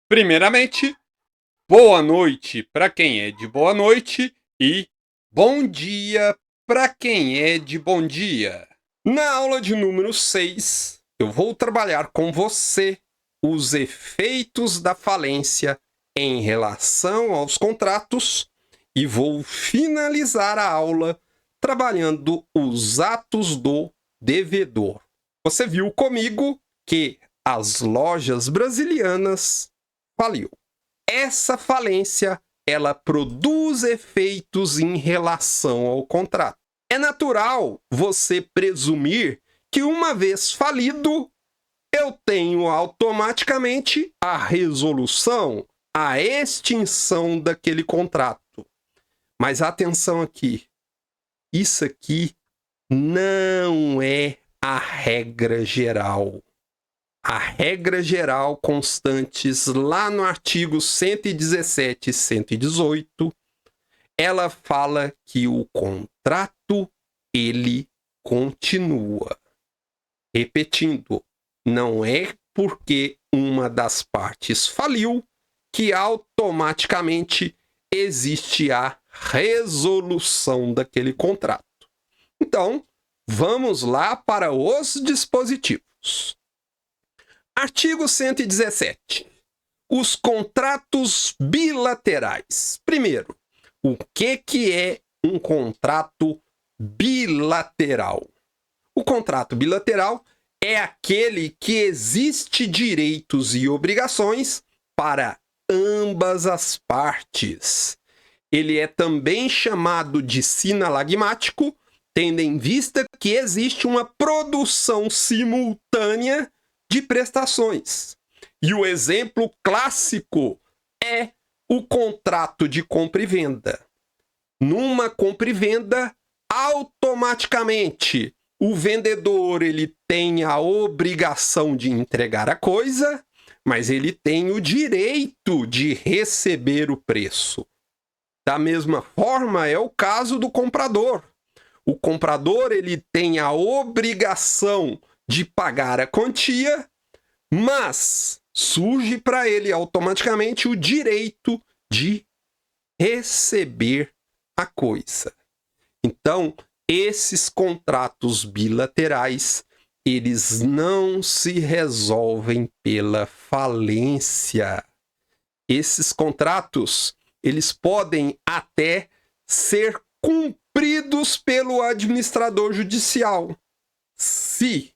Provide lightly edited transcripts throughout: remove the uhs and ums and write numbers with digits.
Primeiramente, boa noite para quem é de boa noite e bom dia para quem é de bom dia. Na aula de número 6, eu vou trabalhar com você os efeitos da falência em relação aos contratos e vou finalizar a aula trabalhando os atos do devedor. Você viu comigo que as lojas brasilianas faliu. Essa falência, ela produz efeitos em relação ao contrato. É natural você presumir que uma vez falido, eu tenho automaticamente a resolução, a extinção daquele contrato. Mas atenção aqui, isso aqui não é a regra geral. A regra geral constantes lá no artigo 117 e 118, ela fala que o contrato, ele continua. Repetindo, não é porque uma das partes faliu que automaticamente existe a resolução daquele contrato. Então, vamos lá para os dispositivos. Artigo 117. Os contratos bilaterais. Primeiro, o que é um contrato bilateral? O contrato bilateral é aquele que existe direitos e obrigações para ambas as partes. Ele é também chamado de sinalagmático, tendo em vista que existe uma produção simultânea de prestações. E o exemplo clássico é o contrato de compra e venda. Numa compra e venda, automaticamente o vendedor ele tem a obrigação de entregar a coisa, mas ele tem o direito de receber o preço. Da mesma forma é o caso do comprador. O comprador ele tem a obrigação de pagar a quantia, mas surge para ele automaticamente o direito de receber a coisa. Então, esses contratos bilaterais, eles não se resolvem pela falência. Esses contratos, eles podem até ser cumpridos pelo administrador judicial, se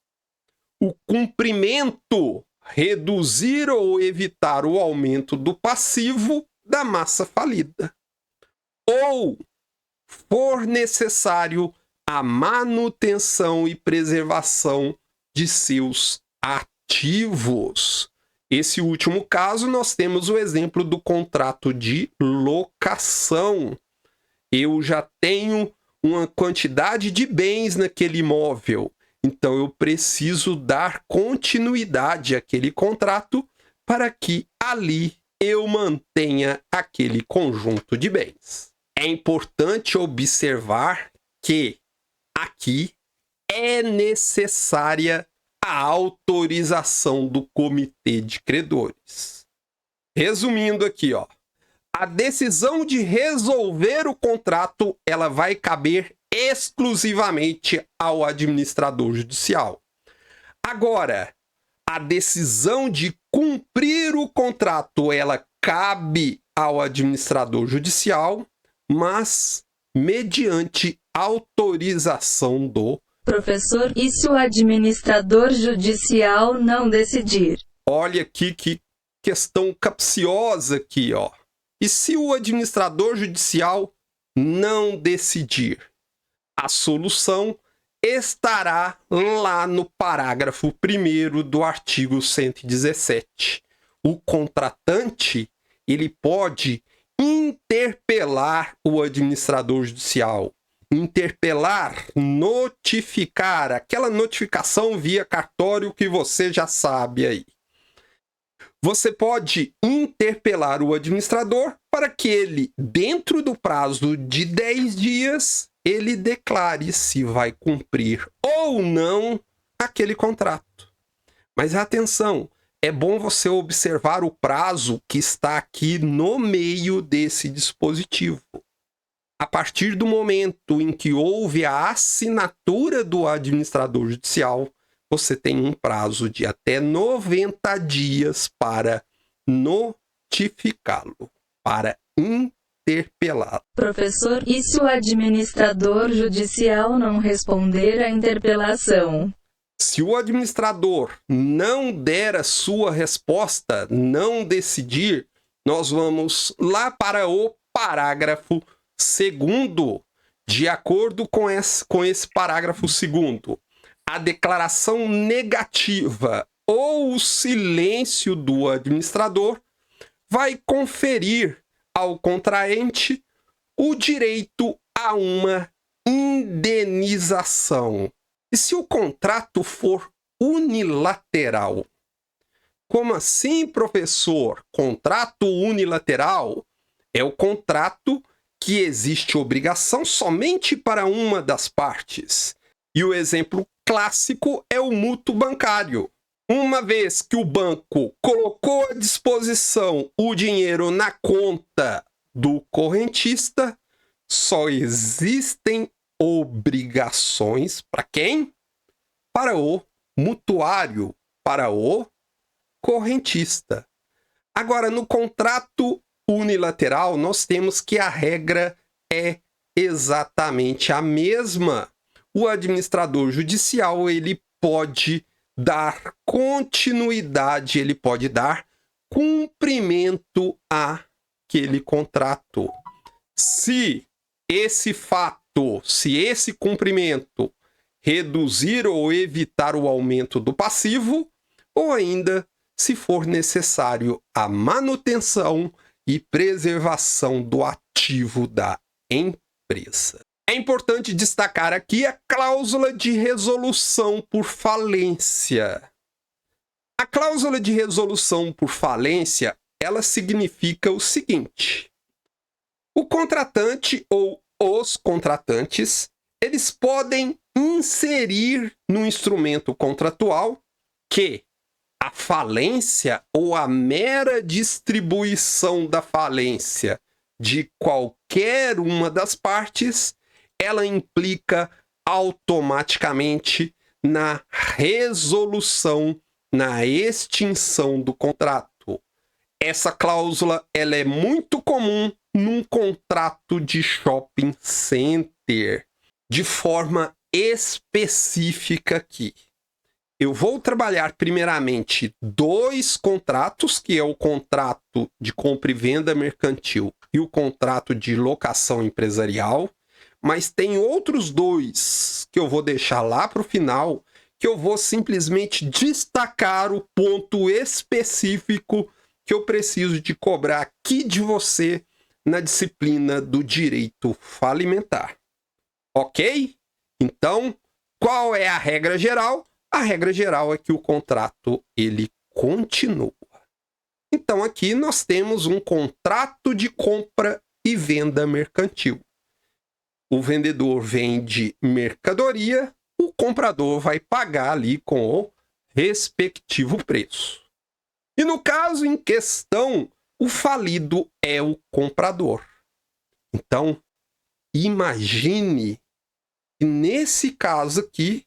o cumprimento reduzir ou evitar o aumento do passivo da massa falida, ou for necessário a manutenção e preservação de seus ativos. Esse último caso, nós temos o exemplo do contrato de locação. Eu já tenho uma quantidade de bens naquele imóvel, então eu preciso dar continuidade àquele contrato para que ali eu mantenha aquele conjunto de bens. É importante observar que aqui é necessária a autorização do comitê de credores. Resumindo aqui, a decisão de resolver o contrato, ela vai caber exclusivamente ao administrador judicial. Agora, a decisão de cumprir o contrato, ela cabe ao administrador judicial, mas mediante autorização do professor. E se o administrador judicial não decidir? Olha aqui que questão capciosa aqui, E se o administrador judicial não decidir? A solução estará lá no parágrafo 1º do artigo 117. O contratante, ele pode interpelar o administrador judicial. Interpelar, notificar, aquela notificação via cartório que você já sabe aí. Você pode interpelar o administrador para que ele, dentro do prazo de 10 dias, ele declare se vai cumprir ou não aquele contrato. Mas atenção, é bom você observar o prazo que está aqui no meio desse dispositivo. A partir do momento em que houve a assinatura do administrador judicial, você tem um prazo de até 90 dias para notificá-lo, para interpelá-lo. Professor, e se o administrador judicial não responder à interpelação? Se o administrador não der a sua resposta, não decidir, nós vamos lá para o parágrafo 2º. De acordo com esse parágrafo 2º, a declaração negativa ou o silêncio do administrador vai conferir ao contraente o direito a uma indenização. E se o contrato for unilateral? Como assim, professor? Contrato unilateral é o contrato que existe obrigação somente para uma das partes. E o exemplo clássico é o mútuo bancário. Uma vez que o banco colocou à disposição o dinheiro na conta do correntista, só existem obrigações para quem? Para o mutuário, para o correntista. Agora, no contrato unilateral, nós temos que a regra é exatamente a mesma. O administrador judicial, ele pode dar continuidade, ele pode dar cumprimento àquele contrato. Se esse cumprimento reduzir ou evitar o aumento do passivo, ou ainda, se for necessário, a manutenção e preservação do ativo da empresa. É importante destacar aqui a cláusula de resolução por falência. A cláusula de resolução por falência, ela significa o seguinte: o contratante ou os contratantes, eles podem inserir no instrumento contratual que a falência ou a mera distribuição da falência de qualquer uma das partes, ela implica automaticamente na resolução, na extinção do contrato. Essa cláusula, ela é muito comum num contrato de shopping center, de forma específica aqui. Eu vou trabalhar primeiramente 2 contratos, que é o contrato de compra e venda mercantil e o contrato de locação empresarial, mas tem outros 2 que eu vou deixar lá para o final, que eu vou simplesmente destacar o ponto específico que eu preciso de cobrar aqui de você na disciplina do direito falimentar. Ok? Então, qual é a regra geral? A regra geral é que o contrato, ele continua. Então, aqui nós temos um contrato de compra e venda mercantil. O vendedor vende mercadoria, o comprador vai pagar ali com o respectivo preço. E no caso em questão, o falido é o comprador. Então, imagine que nesse caso aqui,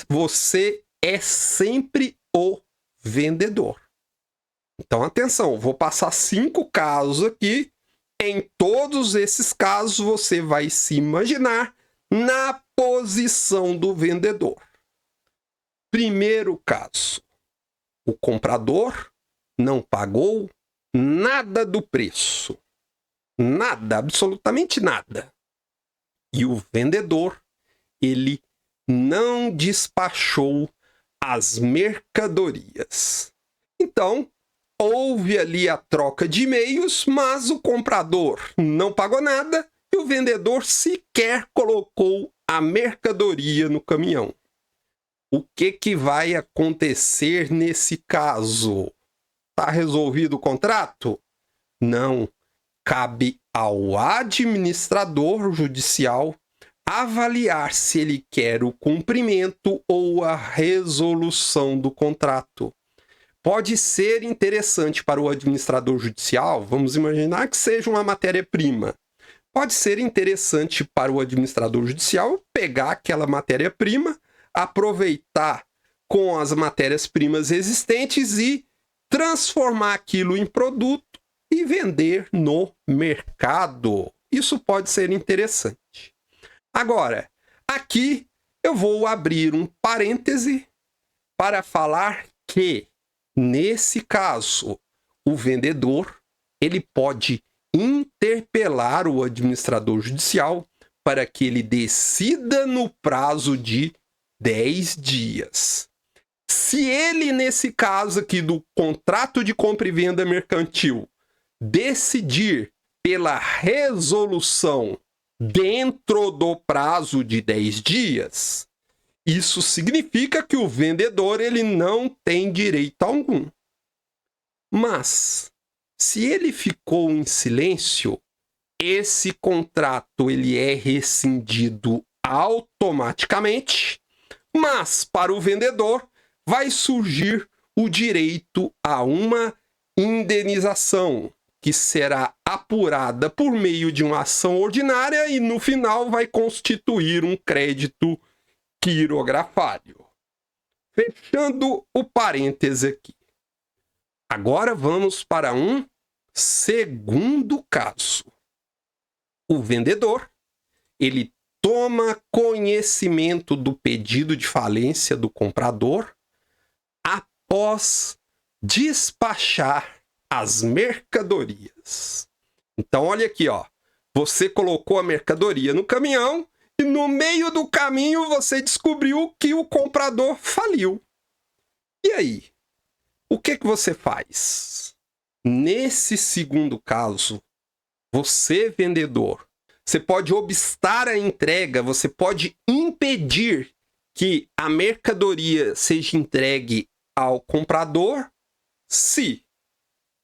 você é sempre o vendedor. Então, atenção, vou passar 5 casos aqui. Em todos esses casos, você vai se imaginar na posição do vendedor. Primeiro caso, o comprador não pagou nada do preço. Nada, absolutamente nada. E o vendedor, ele não despachou as mercadorias. Então, houve ali a troca de e-mails, mas o comprador não pagou nada e o vendedor sequer colocou a mercadoria no caminhão. O que vai acontecer nesse caso? Está resolvido o contrato? Não. Cabe ao administrador judicial avaliar se ele quer o cumprimento ou a resolução do contrato. pode ser interessante para o administrador judicial, vamos imaginar que seja uma matéria-prima. Pode ser interessante para o administrador judicial pegar aquela matéria-prima, aproveitar com as matérias-primas existentes e transformar aquilo em produto e vender no mercado. Isso pode ser interessante. Agora, aqui eu vou abrir um parêntese para falar que, nesse caso, o vendedor ele pode interpelar o administrador judicial para que ele decida no prazo de 10 dias. Se ele, nesse caso aqui do contrato de compra e venda mercantil, decidir pela resolução dentro do prazo de 10 dias, isso significa que o vendedor ele não tem direito algum. Mas, se ele ficou em silêncio, esse contrato ele é rescindido automaticamente, mas para o vendedor vai surgir o direito a uma indenização, que será apurada por meio de uma ação ordinária e no final vai constituir um crédito quirografário. Fechando o parêntese aqui. Agora vamos para um segundo caso. O vendedor, ele toma conhecimento do pedido de falência do comprador após despachar as mercadorias. Então, olha aqui, ó. Você colocou a mercadoria no caminhão e no meio do caminho você descobriu que o comprador faliu. E aí? O que você faz? Nesse segundo caso, você, vendedor, você pode obstar a entrega, você pode impedir que a mercadoria seja entregue ao comprador se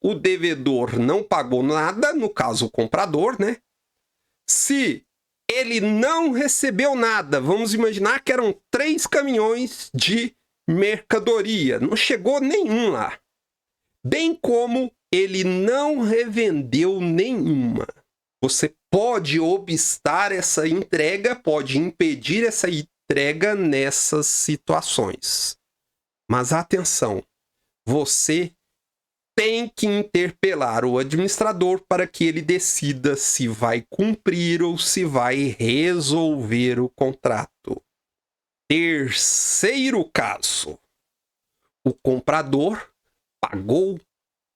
o devedor não pagou nada, no caso o comprador, né? Se ele não recebeu nada, vamos imaginar que eram 3 caminhões de mercadoria, não chegou nenhum lá. Bem como ele não revendeu nenhuma. Você pode obstar essa entrega, pode impedir essa entrega nessas situações. Mas atenção, você tem que interpelar o administrador para que ele decida se vai cumprir ou se vai resolver o contrato. Terceiro caso. O comprador pagou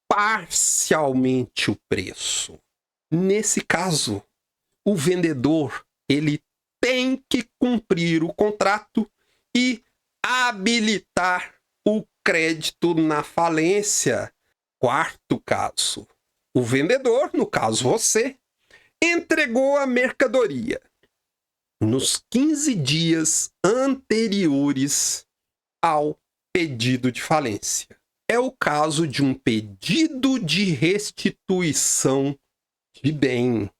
parcialmente o preço. Nesse caso, o vendedor ele tem que cumprir o contrato e habilitar o crédito na falência. Quarto caso. O vendedor, no caso você, entregou a mercadoria nos 15 dias anteriores ao pedido de falência. É o caso de um pedido de restituição de bem.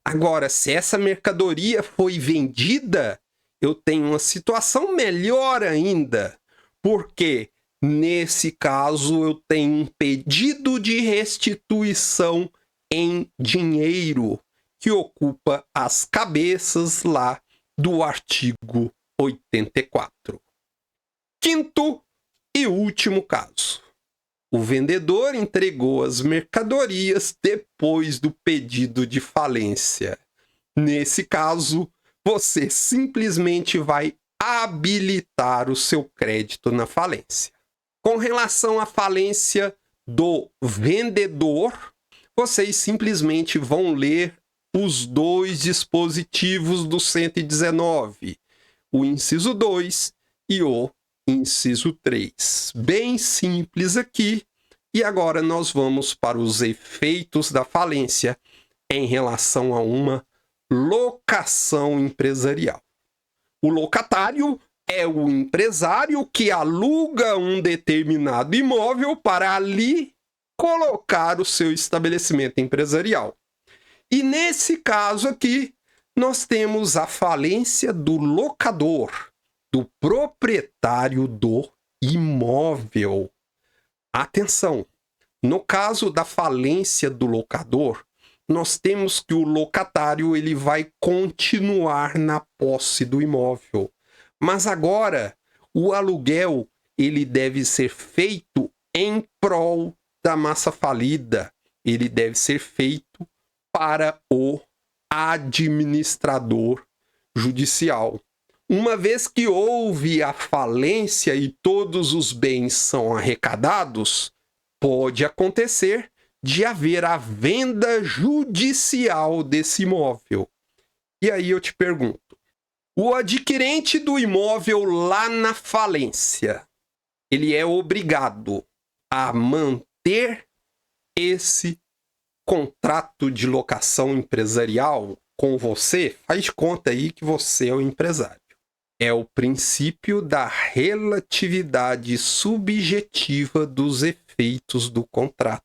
Agora, se essa mercadoria foi vendida, eu tenho uma situação melhor ainda, porque nesse caso eu tenho um pedido de restituição em dinheiro que ocupa as cabeças lá do artigo 84. Quinto e último caso. O vendedor entregou as mercadorias depois do pedido de falência. Nesse caso, você simplesmente vai habilitar o seu crédito na falência. Com relação à falência do vendedor, vocês simplesmente vão ler os 2 dispositivos do 119, o inciso 2 e o inciso 3. Bem simples aqui. E agora nós vamos para os efeitos da falência em relação a uma locação empresarial. O locatário é o empresário que aluga um determinado imóvel para ali colocar o seu estabelecimento empresarial. E nesse caso aqui, nós temos a falência do locador, do proprietário do imóvel. Atenção! No caso da falência do locador, nós temos que o locatário ele vai continuar na posse do imóvel. Mas agora, o aluguel ele deve ser feito em prol da massa falida. Ele deve ser feito para o administrador judicial. Uma vez que houve a falência e todos os bens são arrecadados, pode acontecer de haver a venda judicial desse imóvel. E aí eu te pergunto, o adquirente do imóvel lá na falência, ele é obrigado a manter esse contrato de locação empresarial com você? Faz de conta aí que você é o empresário. É o princípio da relatividade subjetiva dos efeitos do contrato.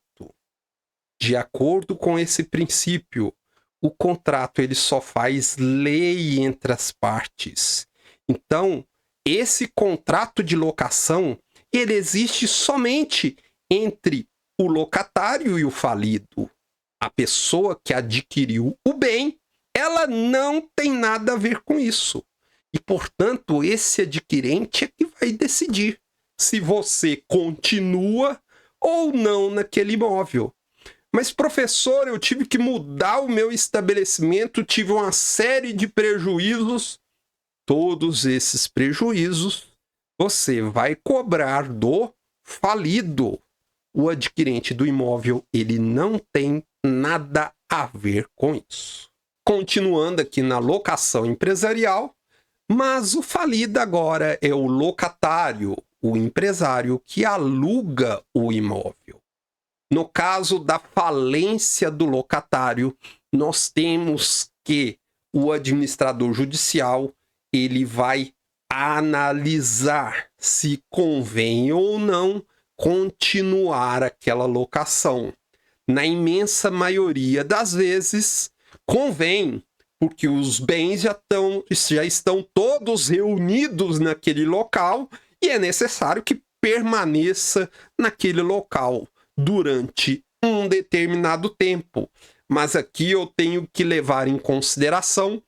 De acordo com esse princípio, o contrato ele só faz lei entre as partes. Então, esse contrato de locação, ele existe somente entre o locatário e o falido. A pessoa que adquiriu o bem, ela não tem nada a ver com isso. E, portanto, esse adquirente é que vai decidir se você continua ou não naquele imóvel. Mas, professor, eu tive que mudar o meu estabelecimento, tive uma série de prejuízos. Todos esses prejuízos você vai cobrar do falido. O adquirente do imóvel, ele não tem nada a ver com isso. Continuando aqui na locação empresarial, mas o falido agora é o locatário, o empresário que aluga o imóvel. No caso da falência do locatário, nós temos que o administrador judicial ele vai analisar se convém ou não continuar aquela locação. Na imensa maioria das vezes, convém, porque os bens já estão todos reunidos naquele local e é necessário que permaneça naquele local durante um determinado tempo. Mas aqui eu tenho que levar em consideração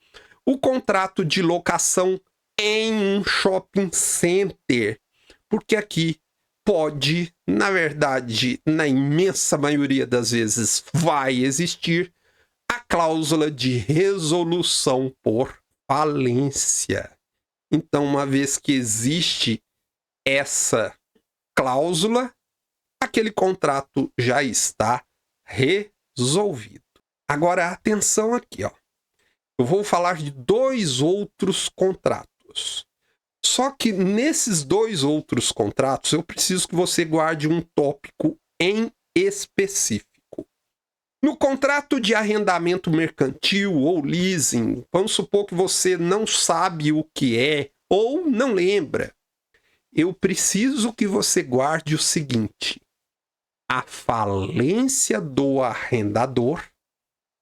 o contrato de locação em um shopping center, porque aqui pode, na verdade, na imensa maioria das vezes, vai existir a cláusula de resolução por falência. Então, uma vez que existe essa cláusula, aquele contrato já está resolvido. Agora, atenção aqui, ó. Eu vou falar de 2 outros contratos. Só que nesses 2 outros contratos, eu preciso que você guarde um tópico em específico. No contrato de arrendamento mercantil ou leasing, vamos supor que você não sabe o que é ou não lembra. Eu preciso que você guarde o seguinte: a falência do arrendador,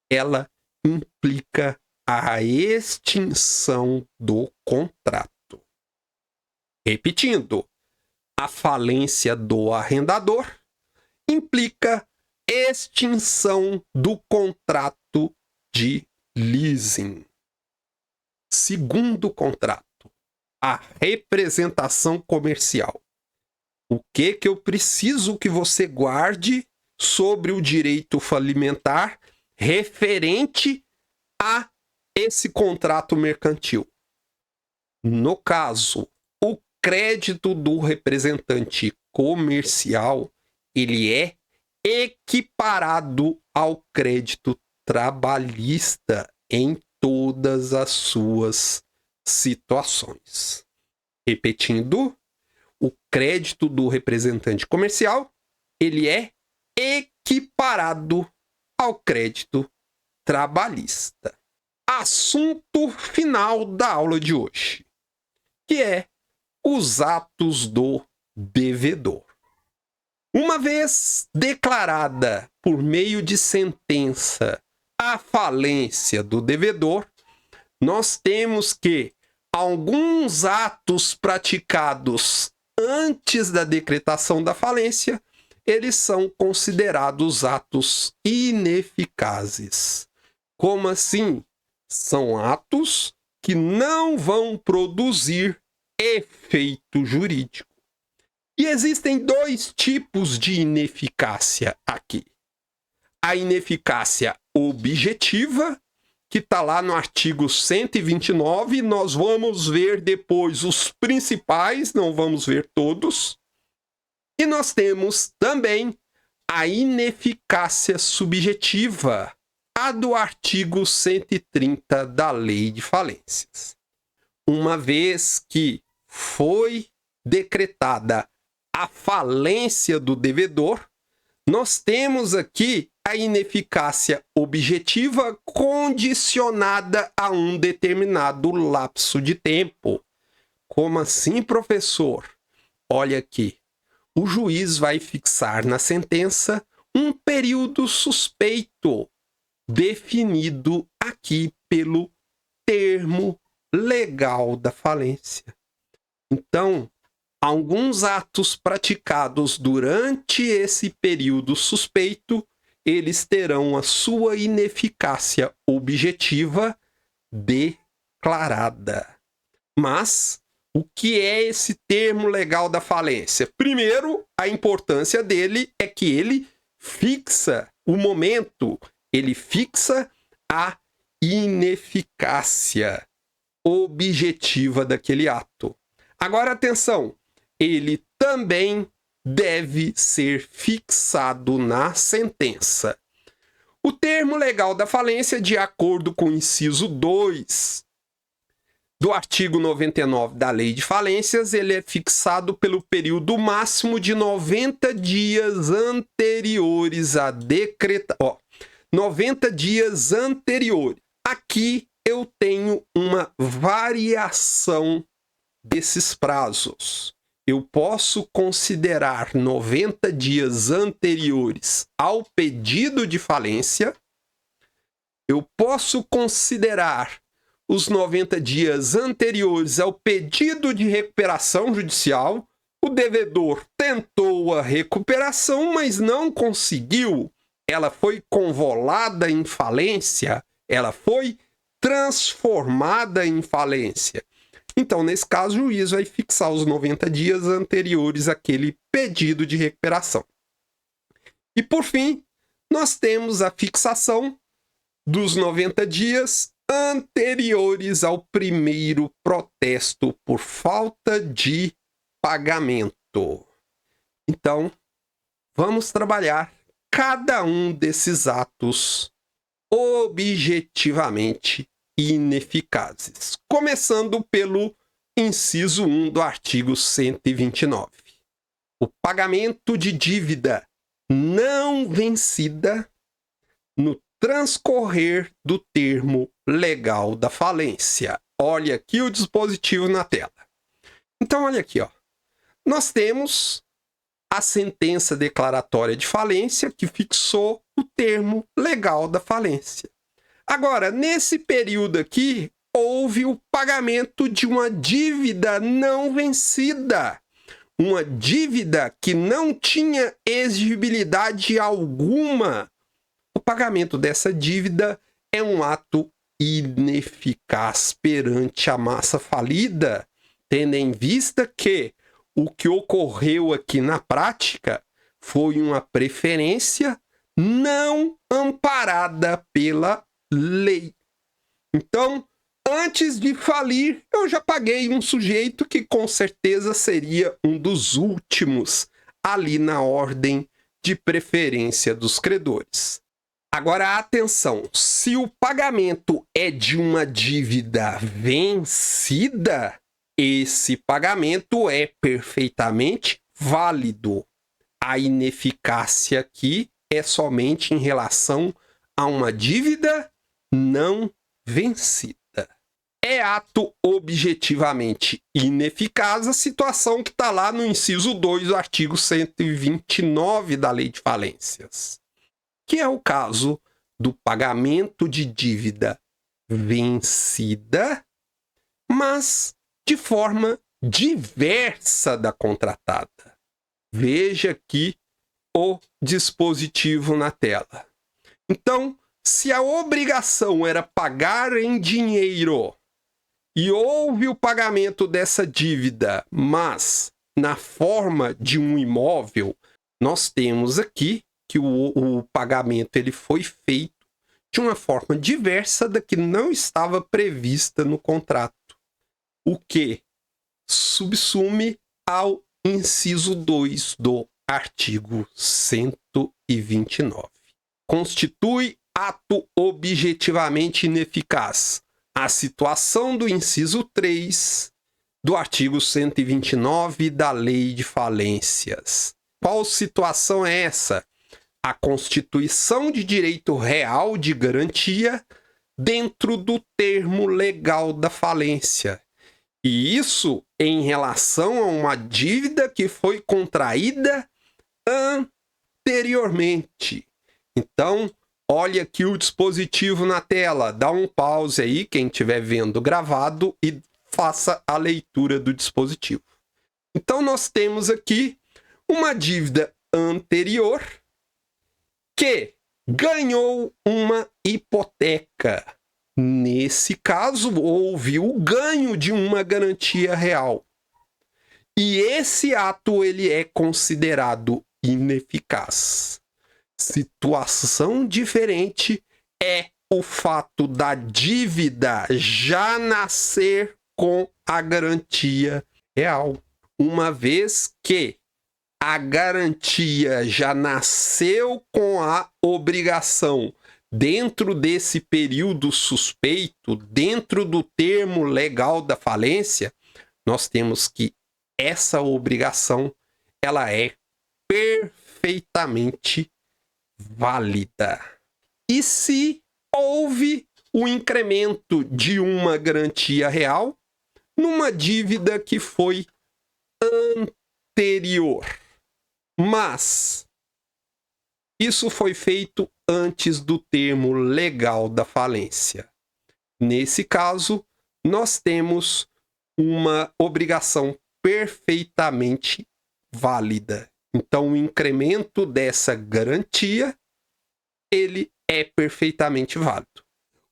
ela implica a extinção do contrato. Repetindo, a falência do arrendador implica extinção do contrato de leasing. Segundo contrato, a representação comercial. O que eu preciso que você guarde sobre o direito falimentar referente a esse contrato mercantil? No caso, o crédito do representante comercial, ele é equiparado ao crédito trabalhista em todas as suas situações. Repetindo, o crédito do representante comercial, ele é equiparado ao crédito trabalhista. Assunto final da aula de hoje, que é os atos do devedor. Uma vez declarada por meio de sentença a falência do devedor, nós temos que alguns atos praticados antes da decretação da falência eles são considerados atos ineficazes. Como assim? São atos que não vão produzir efeito jurídico. E existem dois tipos de ineficácia aqui. A ineficácia objetiva, que está lá no artigo 129, nós vamos ver depois os principais, não vamos ver todos. E nós temos também a ineficácia subjetiva, a do artigo 130 da Lei de Falências. Uma vez que foi decretada a falência do devedor, nós temos aqui a ineficácia objetiva condicionada a um determinado lapso de tempo. Como assim, professor? Olha aqui. O juiz vai fixar na sentença um período suspeito, definido aqui pelo termo legal da falência. Então, alguns atos praticados durante esse período suspeito, eles terão a sua ineficácia objetiva declarada. Mas o que é esse termo legal da falência? Primeiro, a importância dele é que ele fixa o momento, ele fixa a ineficácia objetiva daquele ato. Agora, atenção, ele também deve ser fixado na sentença. O termo legal da falência, de acordo com o inciso 2 do artigo 99 da Lei de Falências, ele é fixado pelo período máximo de 90 dias anteriores a decretar. 90 dias anteriores. Aqui eu tenho uma variação desses prazos. Eu posso considerar 90 dias anteriores ao pedido de falência. Eu posso considerar os 90 dias anteriores ao pedido de recuperação judicial. O devedor tentou a recuperação, mas não conseguiu. Ela foi convolada em falência, ela foi transformada em falência. Então, nesse caso, o juiz vai fixar os 90 dias anteriores àquele pedido de recuperação. E, por fim, nós temos a fixação dos 90 dias anteriores ao primeiro protesto por falta de pagamento. Então, vamos trabalhar cada um desses atos objetivamente ineficazes, começando pelo inciso 1 do artigo 129. O pagamento de dívida não vencida no transcorrer do termo legal da falência. Olha aqui o dispositivo na tela. Então, olha aqui, ó. Nós temos a sentença declaratória de falência que fixou o termo legal da falência. Agora, nesse período aqui, houve o pagamento de uma dívida não vencida. Uma dívida que não tinha exigibilidade alguma. O pagamento dessa dívida é um ato ineficaz perante a massa falida, tendo em vista que o que ocorreu aqui na prática foi uma preferência não amparada pela lei. Então, antes de falir, eu já paguei um sujeito que com certeza seria um dos últimos ali na ordem de preferência dos credores. Agora, atenção, se o pagamento é de uma dívida vencida, esse pagamento é perfeitamente válido. A ineficácia aqui é somente em relação a uma dívida não vencida. É ato objetivamente ineficaz a situação que está lá no inciso 2 do artigo 129 da Lei de Falências, que é o caso do pagamento de dívida vencida, mas de forma diversa da contratada. Veja que o dispositivo na tela. Então, se a obrigação era pagar em dinheiro e houve o pagamento dessa dívida, mas na forma de um imóvel, nós temos aqui que o pagamento ele foi feito de uma forma diversa da que não estava prevista no contrato, o que subsume ao inciso 2 do artigo 129. Constitui ato objetivamente ineficaz a situação do inciso 3 do artigo 129 da Lei de Falências. Qual situação é essa? A constituição de direito real de garantia dentro do termo legal da falência. E isso em relação a uma dívida que foi contraída anteriormente. Então, olha aqui o dispositivo na tela. Dá um pause aí, quem estiver vendo gravado, e faça a leitura do dispositivo. Então, nós temos aqui uma dívida anterior que ganhou uma hipoteca. Nesse caso, houve o ganho de uma garantia real. E esse ato ele é considerado ineficaz. Situação diferente é o fato da dívida já nascer com a garantia real. Uma vez que a garantia já nasceu com a obrigação dentro desse período suspeito, dentro do termo legal da falência, nós temos que essa obrigação ela é perfeitamente válida. E se houve o incremento de uma garantia real numa dívida que foi anterior, mas isso foi feito antes do termo legal da falência. Nesse caso, nós temos uma obrigação perfeitamente válida. Então, o incremento dessa garantia, ele é perfeitamente válido.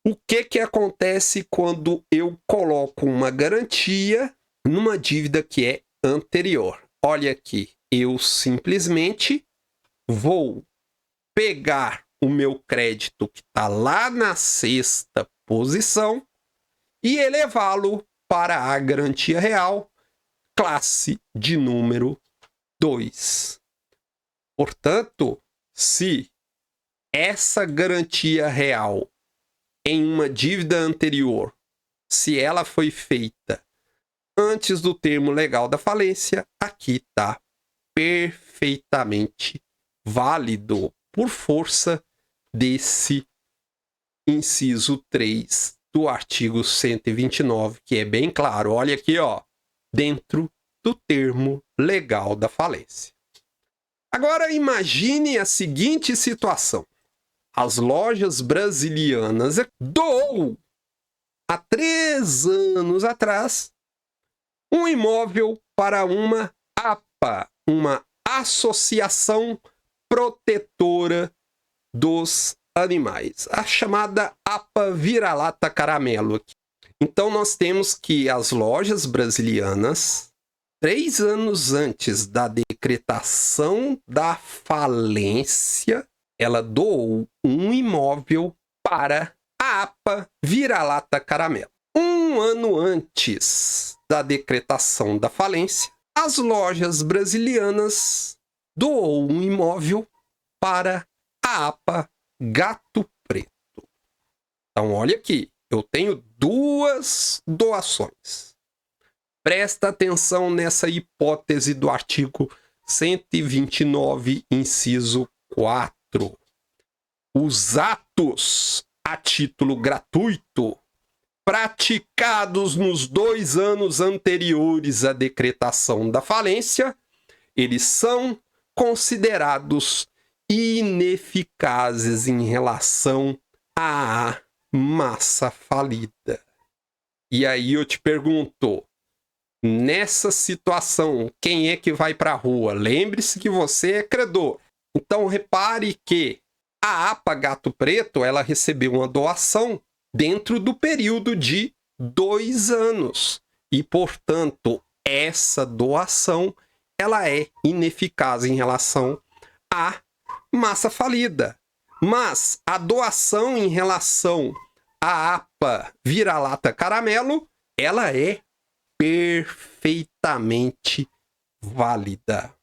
O que acontece quando eu coloco uma garantia numa dívida que é anterior? Olha aqui, eu simplesmente vou pegar o meu crédito que está lá na 6ª posição e elevá-lo para a garantia real, classe de número 2. Portanto, se essa garantia real em uma dívida anterior, se ela foi feita antes do termo legal da falência, aqui está perfeitamente válido por força desse inciso 3 do artigo 129, que é bem claro. Olha aqui, ó, dentro do termo legal da falência. Agora imagine a seguinte situação. As lojas brasilianas doou há 3 anos atrás um imóvel para uma APA, uma Associação Protetora dos Animais, a chamada APA Vira-Lata Caramelo. Então nós temos que as lojas brasilianas, 3 anos antes da decretação da falência, ela doou um imóvel para a APA Vira-Lata Caramelo. 1 ano antes da decretação da falência, as lojas brasilianas doou um imóvel para a APA Gato Preto. Então, olha aqui, eu tenho 2 doações. Presta atenção nessa hipótese do artigo 129, inciso 4. Os atos a título gratuito praticados nos 2 anos anteriores à decretação da falência, eles são considerados ineficazes em relação à massa falida. E aí eu te pergunto, nessa situação, quem é que vai para a rua? Lembre-se que você é credor. Então, repare que a APA Gato Preto, ela recebeu uma doação dentro do período de 2 anos. E, portanto, essa doação ela é ineficaz em relação à massa falida. Mas a doação em relação à APA Vira-Lata Caramelo, ela é perfeitamente válida.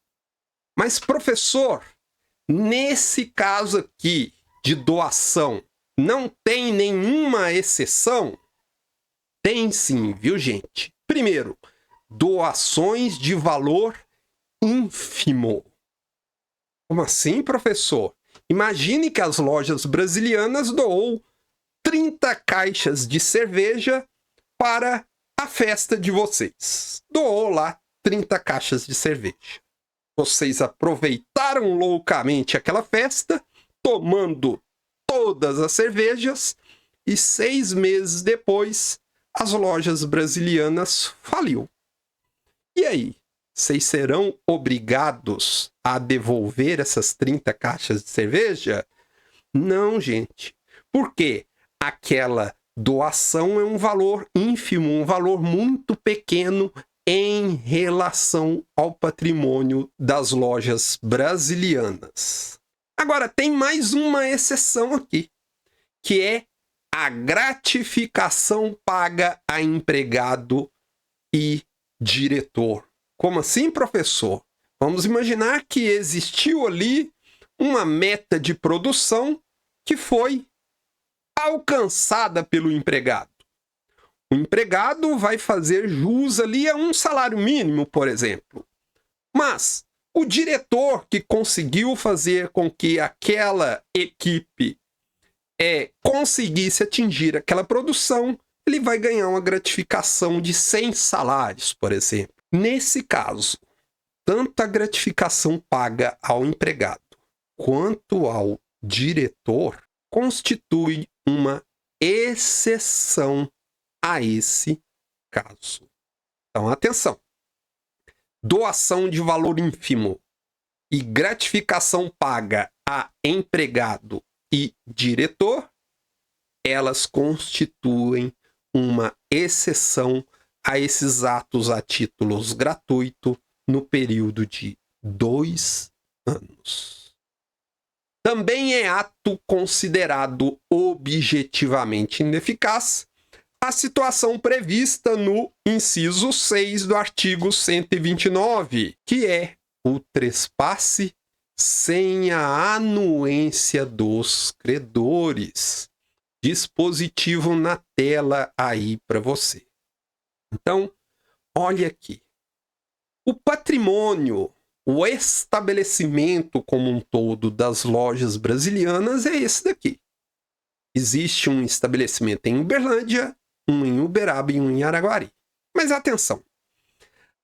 Mas, professor, nesse caso aqui de doação, não tem nenhuma exceção? Tem sim, viu, gente? Primeiro, doações de valor ínfimo. Como assim, professor? Imagine que as lojas brasilianas doou 30 caixas de cerveja para a festa de vocês. Doou lá 30 caixas de cerveja. Vocês aproveitaram loucamente aquela festa, tomando todas as cervejas, e 6 meses depois, as lojas brasilianas faliu. E aí? Vocês serão obrigados a devolver essas 30 caixas de cerveja? Não, gente. Por quê? Aquela doação é um valor ínfimo, um valor muito pequeno em relação ao patrimônio das lojas brasilianas. Agora, tem mais uma exceção aqui, que é a gratificação paga a empregado e diretor. Como assim, professor? Vamos imaginar que existiu ali uma meta de produção que foi alcançada pelo empregado. O empregado vai fazer jus ali a um salário mínimo, por exemplo. Mas o diretor que conseguiu fazer com que aquela equipe conseguisse atingir aquela produção, ele vai ganhar uma gratificação de 100 salários, por exemplo. Nesse caso, tanto a gratificação paga ao empregado quanto ao diretor constitui uma exceção a esse caso. Então, atenção. Doação de valor ínfimo e gratificação paga a empregado e diretor, elas constituem uma exceção a esses atos a títulos gratuito no período de 2 anos. Também é ato considerado objetivamente ineficaz a situação prevista no inciso 6 do artigo 129, que é o trespasse sem a anuência dos credores. Dispositivo na tela aí para você. Então, olha aqui. O patrimônio, o estabelecimento como um todo das lojas brasilianas é esse daqui. Existe um estabelecimento em Uberlândia, um em Uberaba e um em Araguari. Mas atenção,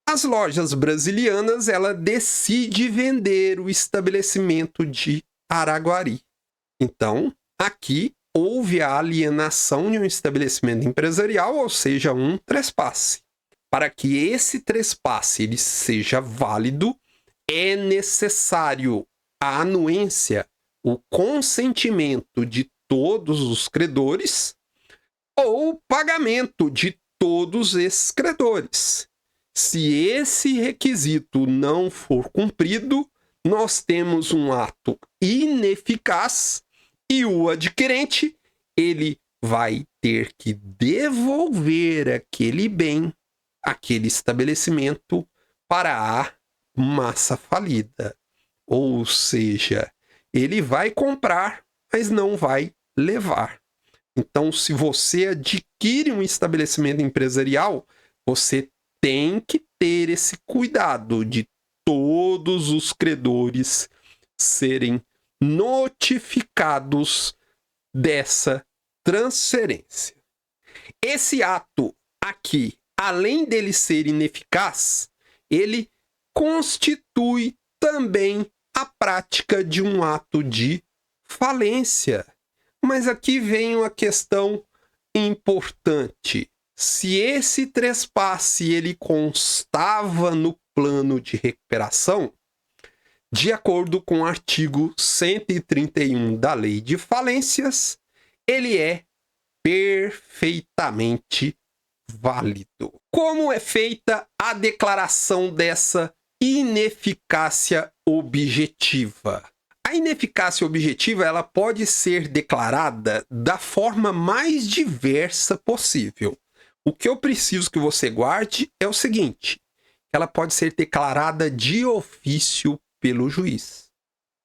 as lojas brasilianas, ela decide vender o estabelecimento de Araguari. Então, aqui houve a alienação de um estabelecimento empresarial, ou seja, um trespasse. Para que esse trespasse ele seja válido, é necessário a anuência, o consentimento de todos os credores ou o pagamento de todos esses credores. Se esse requisito não for cumprido, nós temos um ato ineficaz e o adquirente ele vai ter que devolver aquele bem, aquele estabelecimento para a massa falida. Ou seja, ele vai comprar, mas não vai levar. Então, se você adquire um estabelecimento empresarial, você tem que ter esse cuidado de todos os credores serem notificados dessa transferência. Esse ato aqui, além dele ser ineficaz, ele constitui também a prática de um ato de falência. Mas aqui vem uma questão importante. Se esse trespasse ele constava no plano de recuperação, De acordo com o artigo 131 da Lei de Falências, ele é perfeitamente válido. Como é feita a declaração dessa ineficácia objetiva? A ineficácia objetiva ela pode ser declarada da forma mais diversa possível. O que eu preciso que você guarde é o seguinte: ela pode ser declarada de ofício pelo juiz,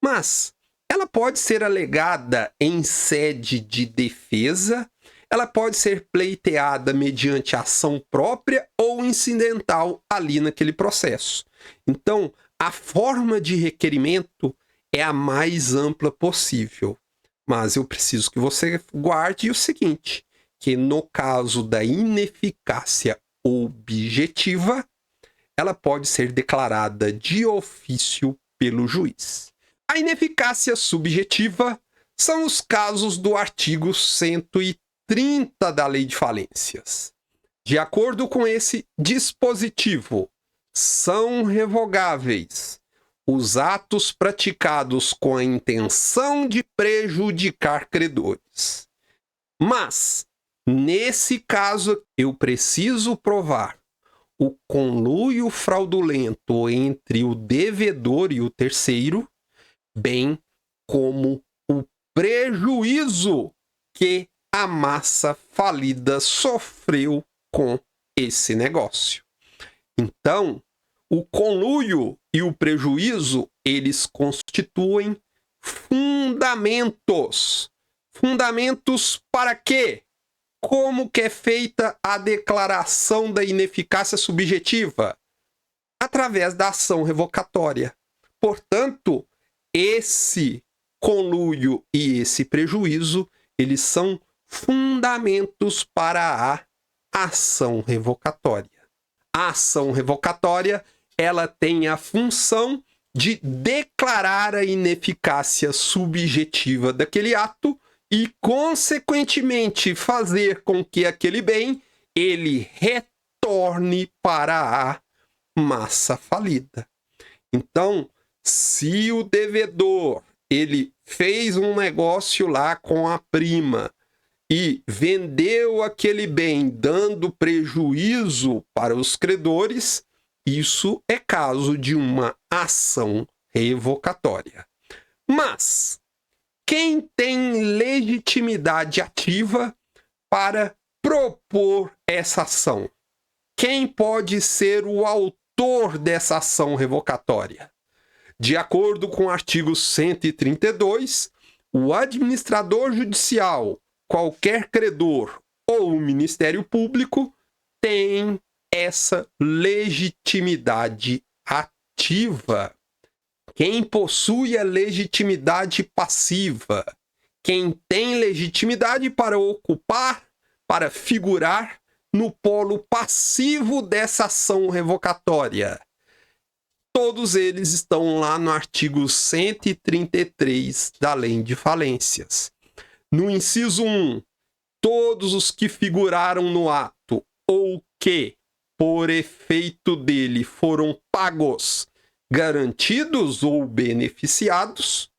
mas ela pode ser alegada em sede de defesa, ela pode ser pleiteada mediante ação própria ou incidental ali naquele processo. Então, a forma de requerimento é a mais ampla possível. Mas eu preciso que você guarde o seguinte, que no caso da ineficácia objetiva, ela pode ser declarada de ofício pelo juiz. A ineficácia subjetiva são os casos do artigo 130 da Lei de Falências. De acordo com esse dispositivo, são revogáveis os atos praticados com a intenção de prejudicar credores. Mas, nesse caso, eu preciso provar o conluio fraudulento entre o devedor e o terceiro, bem como o prejuízo que a massa falida sofreu com esse negócio. Então, o conluio e o prejuízo, eles constituem fundamentos. Fundamentos para quê? Como que é feita a declaração da ineficácia subjetiva? Através da ação revocatória. Portanto, esse conluio e esse prejuízo, eles são fundamentos para a ação revocatória. A ação revocatória, ela tem a função de declarar a ineficácia subjetiva daquele ato e, consequentemente, fazer com que aquele bem ele retorne para a massa falida. Então, se o devedor ele fez um negócio lá com a prima e vendeu aquele bem dando prejuízo para os credores, isso é caso de uma ação revocatória. Mas quem tem legitimidade ativa para propor essa ação? Quem pode ser o autor dessa ação revocatória? De acordo com o artigo 132, o administrador judicial, qualquer credor ou o Ministério Público tem essa legitimidade ativa. Quem possui a legitimidade passiva, quem tem legitimidade para ocupar, para figurar no polo passivo dessa ação revocatória. Todos eles estão lá no artigo 133 da Lei de Falências. No inciso 1, todos os que figuraram no ato ou que, por efeito dele, foram pagos, garantidos ou beneficiados.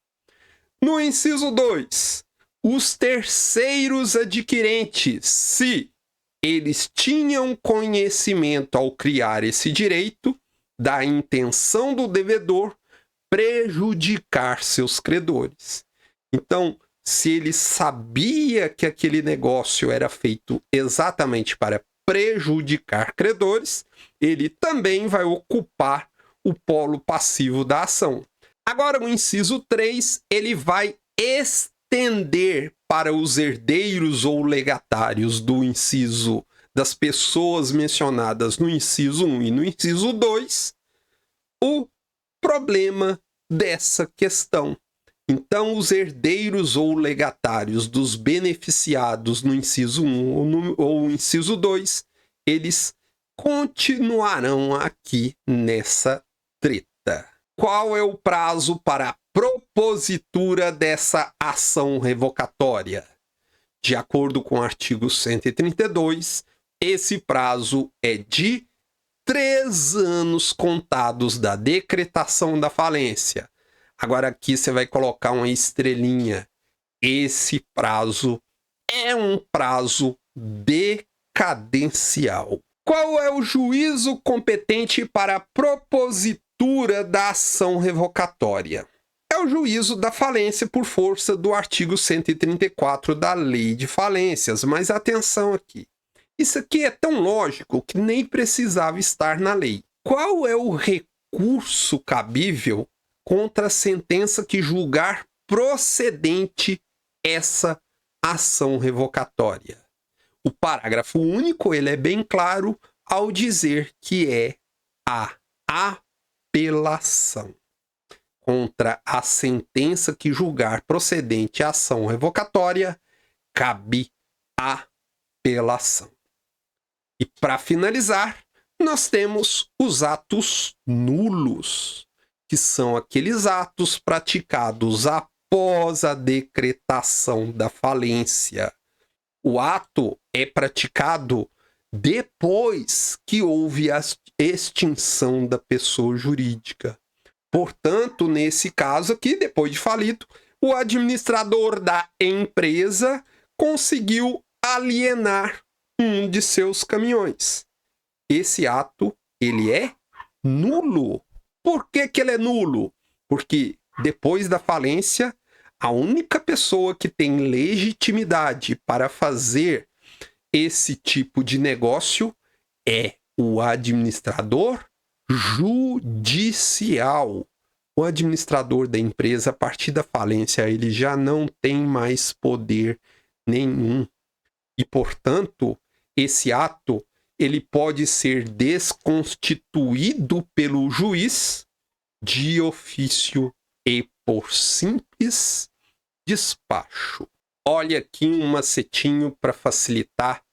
No inciso 2, os terceiros adquirentes, se eles tinham conhecimento ao criar esse direito da intenção do devedor prejudicar seus credores. Então, se ele sabia que aquele negócio era feito exatamente para prejudicar credores, ele também vai ocupar o polo passivo da ação. Agora, o inciso 3, ele vai estender para os herdeiros ou legatários do inciso das pessoas mencionadas no inciso 1 e no inciso 2, o problema dessa questão. Então, os herdeiros ou legatários dos beneficiados no inciso 1 ou no inciso 2, eles continuarão aqui nessa treta. Qual é o prazo para a propositura dessa ação revocatória? De acordo com o artigo 132, esse prazo é de 3 anos contados da decretação da falência. Agora aqui você vai colocar uma estrelinha. Esse prazo é um prazo decadencial. Qual é o juízo competente para a propositura da ação revocatória? É o juízo da falência por força do artigo 134 da Lei de Falências. Mas atenção aqui. Isso aqui é tão lógico que nem precisava estar na lei. Qual é o recurso cabível contra a sentença que julgar procedente essa ação revocatória? O parágrafo único, ele é bem claro ao dizer que é a apelação. Contra a sentença que julgar procedente a ação revocatória, cabe apelação. E para finalizar, nós temos os atos nulos, que são aqueles atos praticados após a decretação da falência. O ato é praticado depois que houve a extinção da pessoa jurídica. Portanto, nesse caso aqui, depois de falido, o administrador da empresa conseguiu alienar um de seus caminhões. Esse ato, ele é nulo. Por que ele é nulo? Porque depois da falência, a única pessoa que tem legitimidade para fazer esse tipo de negócio é o administrador judicial. O administrador da empresa, a partir da falência, ele já não tem mais poder nenhum. E, portanto, esse ato ele pode ser desconstituído pelo juiz de ofício e por simples despacho. Olha aqui um macetinho para facilitar